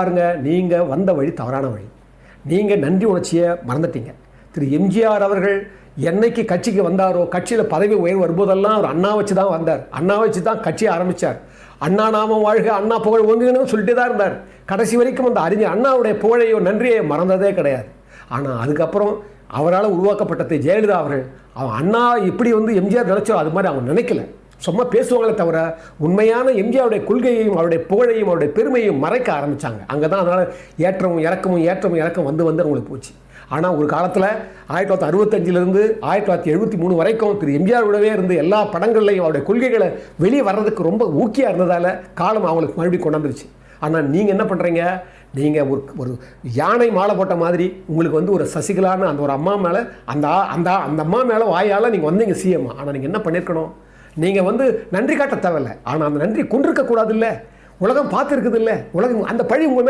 பாருங்க, நீங்கள் வந்த வழி தவறான வழி. நீங்கள் நன்றி உணர்ச்சியை மறந்துட்டீங்க. திரு எம்ஜிஆர் அவர்கள் என்னைக்கு கட்சிக்கு வந்தாரோ, கட்சியில் பதவி உயர்வு வரும்போதெல்லாம் அவர் அண்ணா வச்சு தான் வந்தார். அண்ணா வச்சு தான் கட்சியை ஆரம்பித்தார். அண்ணா நாமம் வாழ்க, அண்ணா புகழ் ஓங்குன்னு சொல்லிட்டு தான் இருந்தார். கடைசி வரைக்கும் அந்த அறிஞர் அண்ணாவுடைய புகழையோ நன்றியை மறந்ததே கிடையாது. ஆனால் அதுக்கப்புறம் அவரால் உருவாக்கப்பட்டது ஜெயலலிதா அவர்கள். அவன் அண்ணா இப்படி எம்ஜிஆர் நினைச்சோ அது மாதிரி அவங்க நினைக்கல. சும்மா பேசுவாங்களே தவிர உண்மையான எம்ஜிஆருடைய கொள்கையையும் அவருடைய புகழையும் அவருடைய பெருமையும் மறைக்க ஆரம்பித்தாங்க. அங்கே தான் அதனால் ஏற்றமும் இறக்கம் வந்து அவங்களுக்கு போச்சு. ஆனால் ஒரு காலத்தில் 1965 1973 வரைக்கும் திரு எம்ஜிஆரோடவே இருந்து எல்லா படங்கள்லையும் அவருடைய கொள்கைகளை வெளியே வர்றதுக்கு ரொம்ப ஊக்கியாக இருந்ததால் காலம் அவங்களுக்கு மறுபடியும் கொண்டாந்துருச்சு. ஆனால் நீங்கள் என்ன பண்ணுறீங்க? நீங்கள் ஒரு யானை மாலை போட்ட மாதிரி உங்களுக்கு ஒரு சசிகலான்னு அந்த ஒரு அம்மா மேலே அந்த அம்மா மேலே வாயால் நீங்கள் வந்தீங்க சிஎம். ஆனால் நீங்கள் என்ன பண்ணியிருக்கணும்? நீங்கள் நன்றி காட்ட தேவையில்லை. ஆனால் அந்த நன்றி கொண்டிருக்கக்கூடாது. இல்லை, உலகம் பார்த்துருக்குது. இல்லை, உலகம் அந்த பழி உங்கள் மேலே